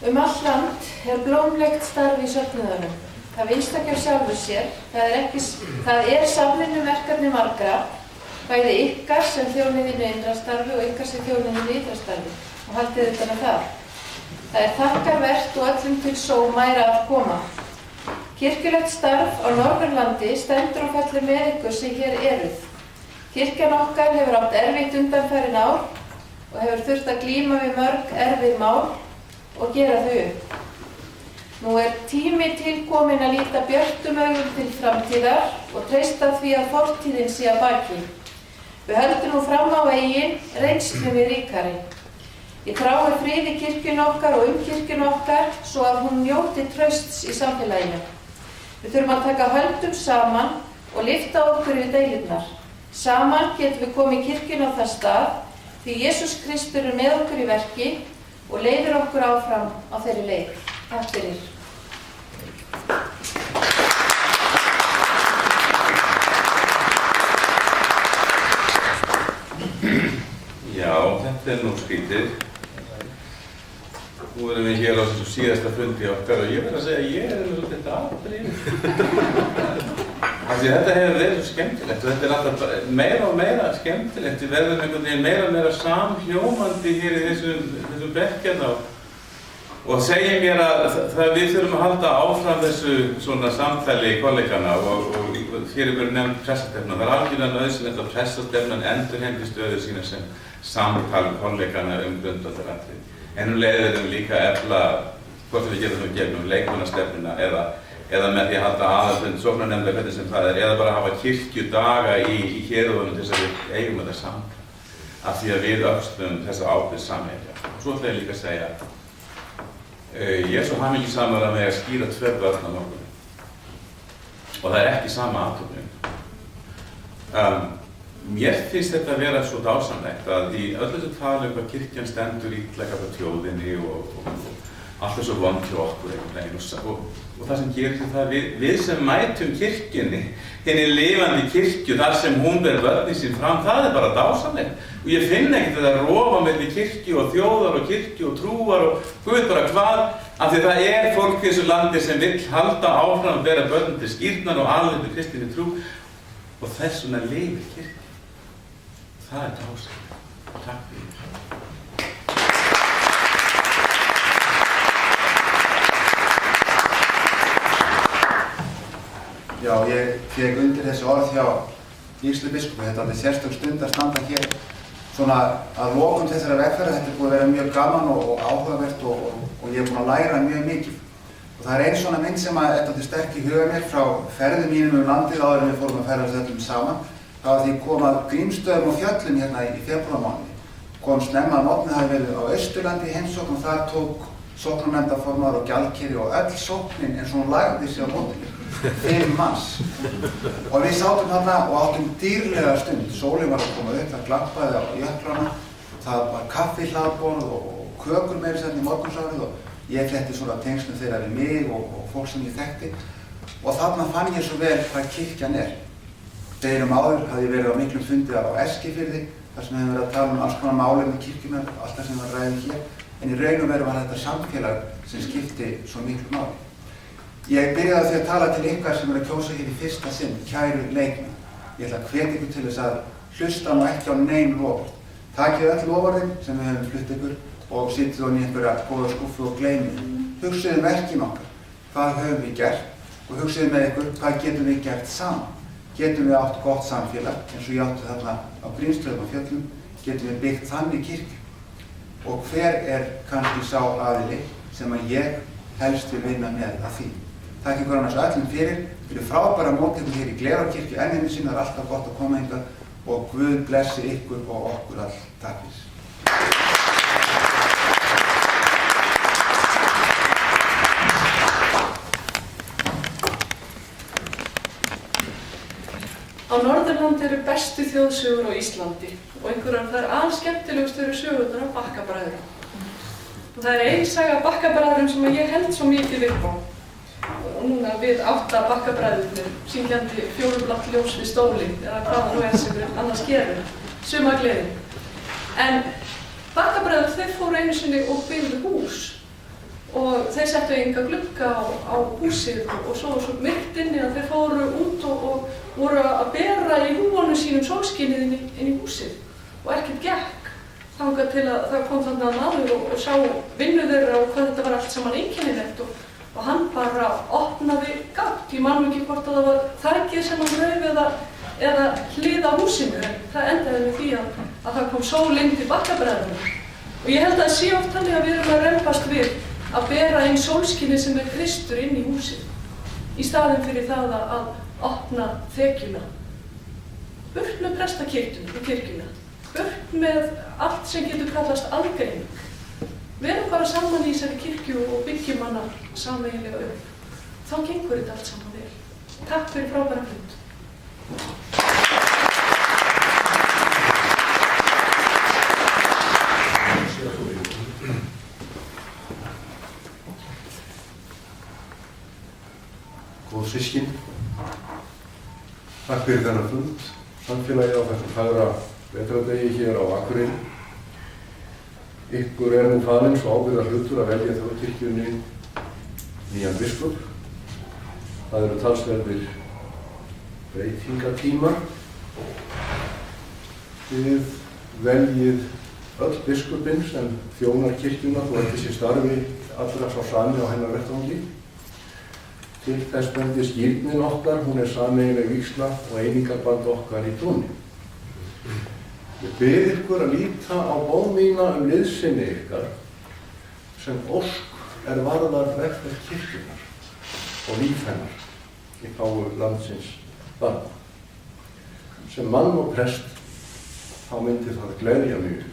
Allt land blómlegt starf í söfnuðunum. Það vinnst ekki af sjálfu sér. Það samvinnuverkefni margra, bæði ykkar sem þjónið í innra starfi og ykkar sem þjónið í ytra starfi. Og haldið utan um það. Það þakkarvert og öllum til sóma að koma. Kirkjulegt starf á Norðurlandi stendur og fellur með ykkur sem hér eruð. Kirkjan okkar hefur átt erfitt undanfarin ár og hefur þurft að glíma við mörg erfið mál og gera þau upp. Nú tími tilkominn að líta björtum augum til framtíðar og treysta því að fortíðin sé að baki. Við höldum nú fram á veginn reynslunni ríkari. Ég þrái friði kirkjunni okkar og kirkjunni okkar svo að hún njóti trausts í samfélaginu. Við þurfum að taka höndum saman og lyfta okkur við deilurnar. Saman getum við komið kirkjunni á það stað því Jesús Kristur með okkur í verki og leiðir okkur áfram á þeirri leið. Takk fyrir. Já, þetta nú skrítið. Nú erum við hér á þessu síðasta fundi okkar og ég verð að segja að ég nú svolítið afbrýðið. Þetta hefur verið svo skemmtilegt og þetta alltaf meira og meira skemmtilegt. Við verðum einhvern veginn meira og meira samhljómandi hér í þessum bekkjarna og segja mér að við þurfum að halda áfram þessu svona samtali kollegana og hér verið nefnd pressastefnan. Það algjörlega nauðsynlegt að pressastefnan endurheimti stöðu sína sem samtal kollegana grundvallaratriði. En leiðir þeim líka að efla hvort við gerum það gegnum leikmannastefnuna eða með því að halda aðalfund sóknarnefnda hvernig sem það eða bara hafa kirkjudaga í héruðunum til þess að við eigum þetta samtal af því að við öxlum þessa ábyrgð samhengja. Svo ætla ég líka að segja ég svo hamingjusamur að með að skýra 2 börn á morgun og það ekki sama athöfnin. Mér finnst þetta að vera svo dásamlegt að í öllu þessu tali hvað kirkjan stendur illa gagnvart þjóðinni og allt er svo vond hjá okkur einhvern veginn og það sem gerir það við sem mætum kirkjunni, henni lifandi kirkju þar sem hún ber vörnin sín fram, það er bara dásamlegt og ég finn ekkert þetta rofa milli kirkju og þjóðar og kirkju og trúar og guð bara hvað af því það er fólk í þessu landi sem vill halda áfram að bera börn til skírnar og aðlöfu kristinni trú og þess vegna lifir kirkju. Það er dásamlegt. Takk fyrir. Já, ég tek undir þessi orð hjá Gísli biskupi. Þetta er sérstök stund að standa hér svona að lokum þessara vegferðar. Þetta er búið að vera mjög gaman og áhugavert og ég er búinn að læra mjög mikið. Og það er ein svona mynd sem að þetta er sterk í huga mér frá ferðum mínum landið áður en við fórum að ferðast öllum saman. Það var því kom að Grímsstöðum og fjöllum hérna í febrúarmánuði. Kom snemma að morgni, það hefði verið á Austurlandi í heimsókn og þar tók sóknarnefndarformaður og gjaldkeri og öll sóknin eins og hún lagði sig á mótinu. 5 manns. Og við sátum þarna og áttum dýrlega stund. Sólin var að koma upp, það glampaði á jöklana. Það var kaffihlaðborð og kökur meira sem í morgunsárið og ég fletti svona tengslum þeirra við mig og fólk sem ég þekkti. Og þarna fann ég svo vel hvað kirkjan er. Deginum áður hafði ég verið á miklum fundi á Eskifirði þar sem hefði verið að tala alls konar málefni kirkjunnar, allt það sem var ræðið hér. En í raun og veru var þetta samfélag sem skipti svo miklu máli. Ég byrjaði á því að tala til ykkar sem að kjósa hér í fyrsta sinn, kæru leikmenn. Ég ætla að hvetja ykkur til þess að hlusta nú ekki á nein loforð. Takið öll loforðin sem við höfum flutt ykkur og sitið honni í einhverja góða skúffu og gleymið. Hugsiðu verkin okkar, hvað höfum við gert og hugsiðu með ykkur hvað getum við gert saman. Getum við átt gott samfélag eins og ég átti þarna á Grímsstöðum og fjöllum, getum við byggt þannig kirkju. Og hver kannski sá aðili sem að ég helst vil vinna með að því. Takk ykkur annars öllum fyrir frábæra móttöku hér í Glerárkirkju enn einu sinni, það er alltaf gott að koma hingað og Guð blessi ykkur og okkur all. Takk fyrir. Á Norðurlandi eru bestu þjóðsögur á Íslandi og einhverjar þær alskemmtilegustu eru sögurnar af Bakkabræðrum. Og það er ein saga af Bakkabræðrum sem ég held svo mikið upp á. Og núna við 8 Bakkabræðurnir, syngjandi fjólublátt ljós við stólinn, eða hvaða nú sem við annars gerum, sumagleðin. En Bakkabræður þeir fóru einu sinni og byggðu hús og þeir settu enga glugga á húsið og svo myrkt inni að þeir fóru út og voru að bera í húfunum sínum sólskinið inn í húsið og ekkert gekk þangað til að það kom þarna maður og sá vinnu þeirra og hvað þetta var allt saman einkennilegt og hann bara opnaði gátt. Ég man ekki hvort að það var þakið sem hann rauf eða hlið á húsinu. Það endaði með því að það kom sól inn til bakkabræðunum. Og ég held að það sé oft þannig að við erum að rembast við að bera inn sólskinið sem Kristur inn í húsið í staðinn fyrir það að opna þekjuna. Burt með prestakirkjuna, burt með allt sem getur kallast aðgreining. Verum bara saman í þessari kirkju og byggjum hana sameiginlega upp. Þá gengur þetta allt saman vel. Takk fyrir frábæran fund. Góð systkin, takk fyrir þennan fund, samfélagið á þessum fagra vetrardegi hér á Akureyri. Ykkur nú falinn svo ábyrgðar hlutur að velja þjóðkirkjunni nýjan biskup. Það eru talsverðir breytingatímar. Þið veljið öll biskupinn sem þjónar kirkjuna og ekki sé starfi allra sá sami á hennar vettvangi. Til þess bendi skírnin okkar, hún sameiginleg vígsla og einingarband okkar í trúnni. Ég bið ykkur að líta á bón mína liðsinni ykkar sem ósk varðar vegferð kirkjunnar og líf hennar í þágu landsins barna. Sem mann og prest þá myndi það gleðja mig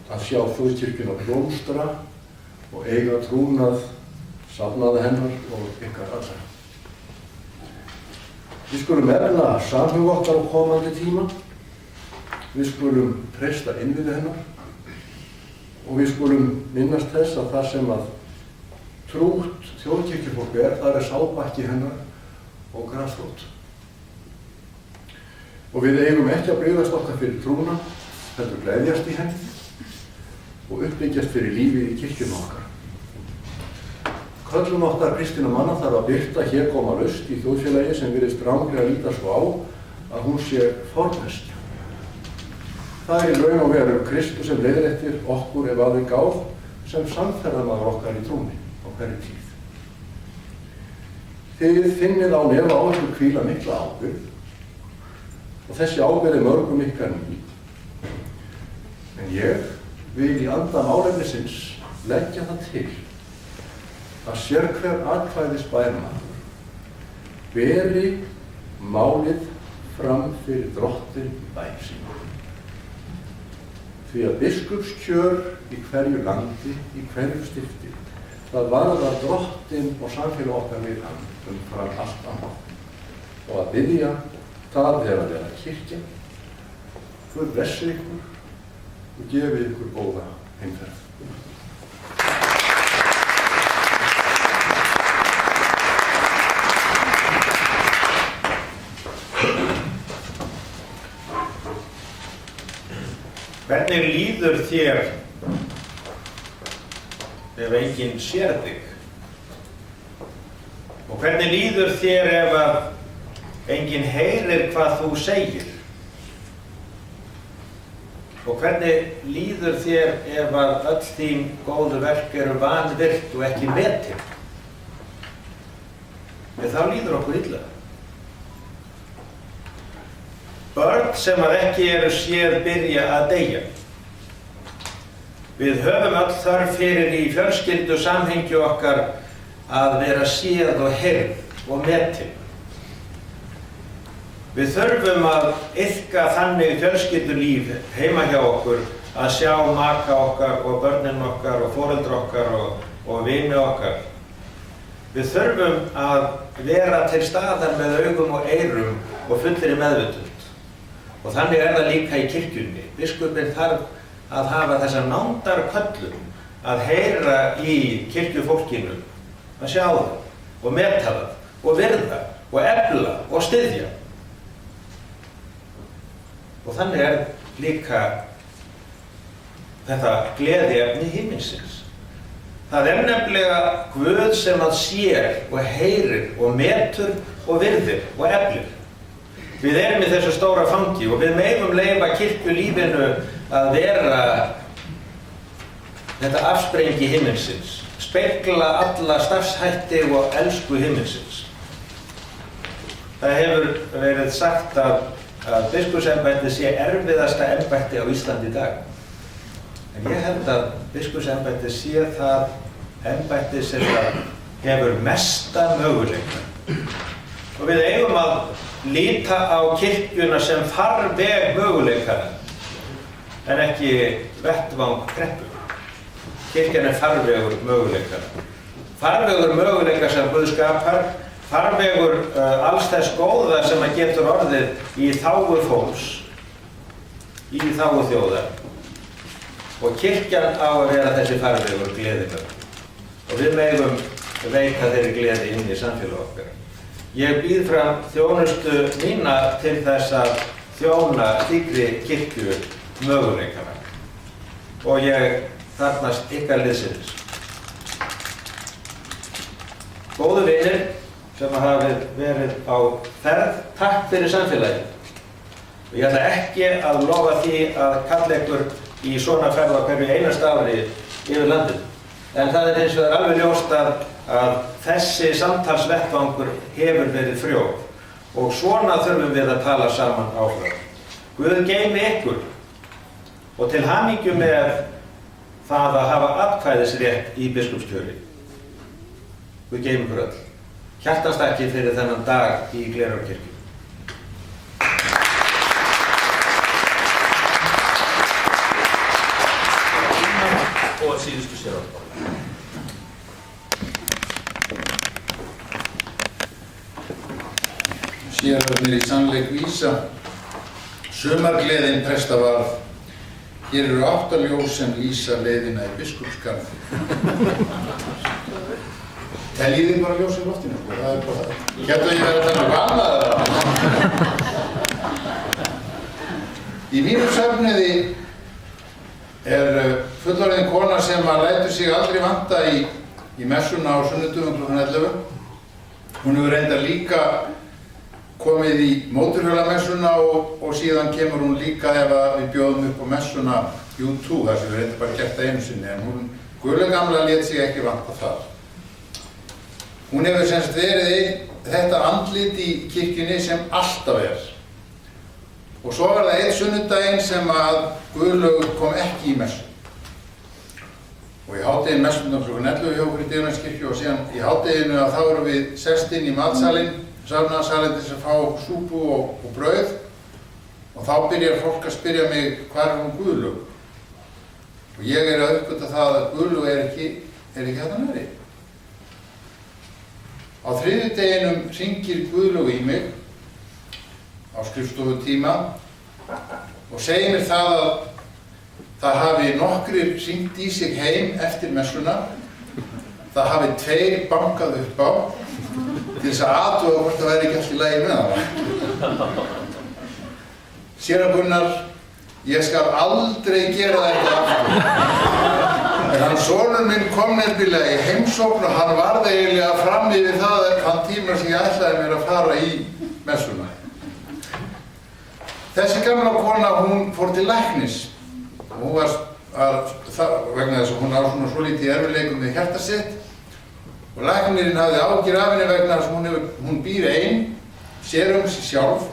að sjá þjóðkirkjuna blómstra og eiga trúnað safnaði hennar og ykkar allra. Við skulum efla samhug okkar á komandi tíma. Við skulum treysta innviði hennar og við skulum minnast þess að það sem að trútt þjóðkirkjufólk það sáðbakki hennar og grasrót. Og við eigum ekki að bregðast okkar fyrir trúna, heldur gleðjast í henni og uppbyggjast fyrir lífið í kirkjunum okkar. Köllum okkar kristinna manna þarf að birta hér koma laust í þjóðfélagi sem virðist ranglega líta svo á að hún sé formest. Það í raun og veru Kristur sem leiðréttir okkur ef aðeins gáð sem samferðamaður okkar í trúni á hverju tíð. Þið finnið á nefa á ykkur hvíla mikla ábyrgð og þessi ábyrgð mörgum ykkar ný. En ég vil í anda málefnisins leggja það til að sérhver atkvæðisbær maður beri málið fram fyrir Drottin í bæ sínum. Því að biskupskjör í hverju landi, í hverju stifti, það varðar Drottinn og samfélag okkar við hann umfram allt annað. Og að biðja, það að vera kirkja. Guð blessi ykkur og gefi ykkur góða heimferð. Hvernig líður þér ef enginn sér þig? Og hvernig líður þér ef að enginn heyrir hvað þú segir? Og hvernig líður þér ef að öll þín góðu verk eru vanvirt og ekki metin? En þá líður okkur illa. Börn sem að ekki eru séð byrja að deyja. Við höfum öll þörf fyrir í fjölskyldu samhengi okkar að vera séð og heyrð og metin. Við þurfum að iðka þannig fjölskyldulíf heima hjá okkur að sjá maka okkar og börnin okkar og foreldra okkar og vini okkar. Við þurfum að vera til staðar með augum og eyrum og fullri meðvitund. Og þannig það líka í kirkjunni. Biskupinn þarf að hafa þessa nándarköllun að heyra í kirkjufólkinu, að sjá það og meta það og virða og efla og styðja. Og þannig líka þetta gleðiefni himinsins. Það nefnilega Guð sem að sér og heyrir og metur og virðir og eflir. Við erum í þessu stóra fangi og við megum leyfa kirkjulífinu að vera þetta afsprengi himminsins, spegla alla starfshætti og elsku himminsins. Það hefur verið sagt að biskupsembættið sé erfiðasta embætti á Íslandi í dag. En ég held að biskupsembættið sé það embættið sem hefur mesta möguleika. Og við eigum að líta á kirkjuna sem farveg möguleikana, en ekki vettvang kreppu. Kirkjan er farvegur möguleikana. Farvegur möguleika sem Guð skapar, farvegur alls þess góða sem að getur orðið í þágu fólks, í þágu þjóðar. Og kirkjan á að vera þessi farvegur gleðilega. Og við megum veita þeirri gleði inn í samfélag okkar. Ég býð fram þjónustu mína til þess að þjóna slíkri kirkju möguleikana. Og ég þarfnast ykkar liðsinnis. Góðu vinir sem hafa verið á ferð, takk fyrir samfélagið. Og ég ætla ekki að lofa því að kalla ykkur í svona ferð á hverju einasta ári yfir landið. En það er hins vegar alveg ljóst að þessi samtalsvettvangur hefur verið frjór og svona þurfum við að tala saman áfram. Guð geymi ykkur og til hamingju með það að hafa atkvæðisrétt í biskupskjöri. Guð geymi ykkur öll. Hjartanstakki fyrir þennan dag í Glerárkirkju. Og síðustu sér Sérarnir í sannleik vísa, sumargleðin prestavarð, hér eru 8 ljós sem lýsa leiðina í biskupsgarði. Teljið þið bara ljós í loftinu, það er bara það. Hérna ég verið að tala valaðara. Í mínum söfniði er fullorðin kona sem að lætur sig aldrei vanta í messuna á sunnudöfum kl. 11. Hún hefur reyndar líka komið í mótorhjólamessuna og síðan kemur hún líka ef við bjóðum upp á messuna U2, þar sem við reyndar bara gert það einu sinni, en hún guðlegamla lét sig ekki vanta þar. Hún hefur semst verið þetta andlit í kirkjunni sem alltaf er. Og svo var það einn sunnudaginn sem að Guðlaugur kom ekki í messu. Og í hádeginu messundum kl. 11 hjá okkur í Digranesikirkju og síðan í hádeginu að þá erum við sest inn í matsalinn, safnaðarsalinn til þess að fá súpu og brauð. Og þá byrjar fólk að spyrja mig hvar er hún Guðlaugur. Og ég er að uppgöta það að Guðlaugur er ekki þetta næri. Á þriðjudeginum hringir Guðlaugur í mig á skrifstofutíma og segir mér það að það hafi nokkrir hringt í sig heim eftir messuna, það hafi 2 bankað upp á til þess að athuga hvort það væri ekki allt í lagi með hana. Séra Gunnar, ég skal aldrei gera þetta aftur. En hann sonur minn kom nefnilega í heimsókn og hann varð eiginlega fram yfir það þann tíma sem ég ætlaði mér að fara í messuna. Þessi gamla kona, hún fór til læknis og hún var vegna þess að hún á svona svolítið erfiðleikum með hjarta sitt og læknirinn hafði áhyggjur af henni vegna þess að hún býr ein, sér sig sjálf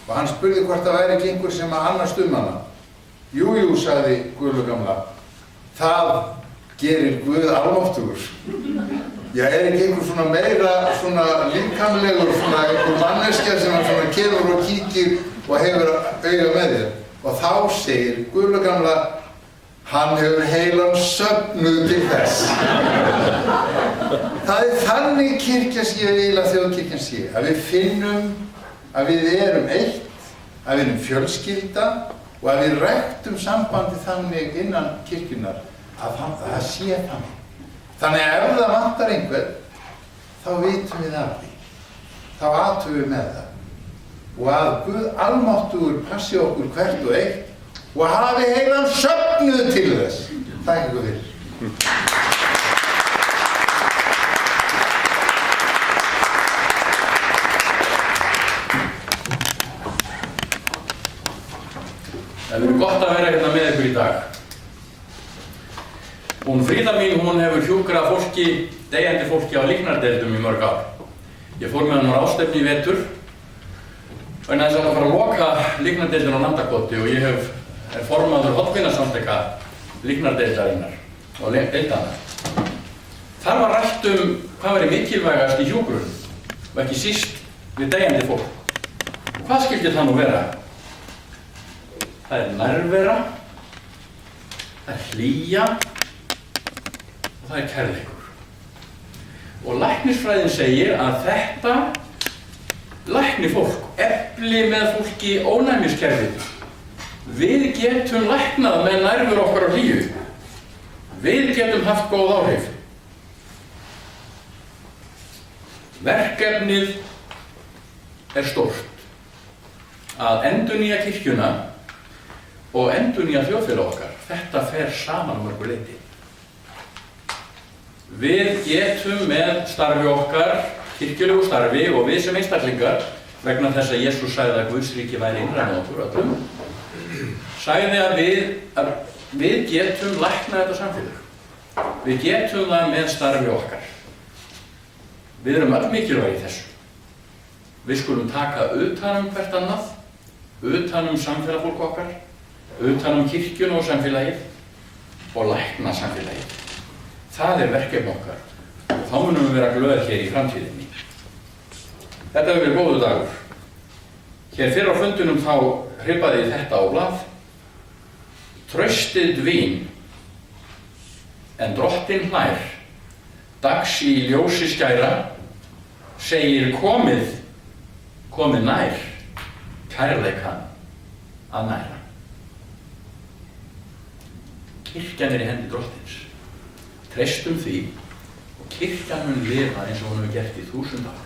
og hann spurði hvort það væri ekki einhver sem að annast hana. Jú, sagði Guðlaug gamla, það gerir Guð almáttugur. Já, er ekki einhver svona meira svona líkamlegur, svona einhver manneskja sem hann svona kemur og kíkir og hefur auga með þér. Og þá segir Guðlaug gamla, hann hefur heilan söfnuð til þess. Það er þannig kirkja sé eiginlega þjóðkirkjan sé, að við finnum að við erum eitt, að við erum fjölskylda og að við ræktum sambandi þannig innan kirkjunnar að það sé þannig. Þannig að ef það vantar einhvern, þá vitum við af því, þá athugum við með það. Og að Guð almáttugur passi okkur hvert og eitt og hafi heilan söfnuð til þess. Takk ykkur fyrir. Það verður gott að vera hérna með ykkur í dag. Hún Fríða mín, hún hefur hjúkrað fólki, deyjandi fólki á líknardeildum í mörg ár. Ég fór með hann á ráðstefnu í vetur en þess að fara að loka líknardeildin á Landakoti og ég er formaður hollvinasamtaka líknardeildarinnar og deildana. Þar var rætt hvað væri mikilvægast í hjúkrun og ekki síst við deyjandi fólk. Hvað skyldi það nú vera? Það er nærvera, það er hlýja og það er kærleikur. Og læknisfræðin segir að þetta lækni fólk, efli með fólki ónæmiskerfið. Við getum læknað með nærveru okkar á hlýju. Við getum haft góð áhrif. Verkefnið er stórt að endurnýja kirkjuna og endurnýja þjóðfélag okkar. Þetta fer saman mörgu leyti. Við getum með starfi okkar, kirkjulegu starfi og við sem einstaklingar, vegna þess að Jesús sagði að Guðs ríki væri innra með okkur öllum, sagði að við getum læknað þetta samfélag. Við getum það með starfi okkar. Við erum öll mikilvægi í þessu. Við skulum taka utan hvert annað, utan samfélagfólk okkar, utan kirkjuna og samfélagið og lækna samfélagið. Það er verkefni okkar og þá munum við vera glöð hér í framtíðinni. Þetta hefur verið góður dagur. Hér fyrr á fundunum þá hripaði ég þetta á blað. Traustið dvín, en drottinn hlær, dags í ljósi skæra, segir komið nær, kærleikann að næra. Kirkjan er í hendi drottins. Treystum því og kirkjan mun lifa eins og hún hefur gert í 1000 ár.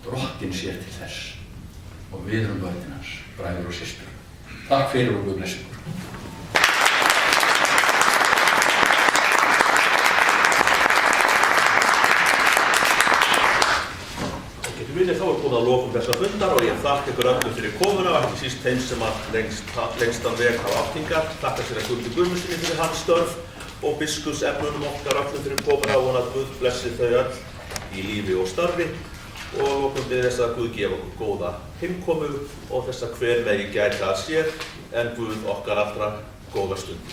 Drottinn sér til þess og við erum börnin hans, bræður og systur. Takk fyrir og Guð blessi ykkur. Þá er búin að lokum þessa fundar og ég þakka ykkur öllum fyrir komuna og ekki síst þeim sem að lengstan veg hafa átt hingað. Þakka sér að Guði Guðmundsssyni fyrir hans störf og biskupsefnunum okkar öllum fyrir komuna og að Guð blessi þau öll í lífi og starfi og okkur við þess að Guð gefa okkur góða heimkomu og þess að hver megi gæta að sér en Guð okkar allra góða stund.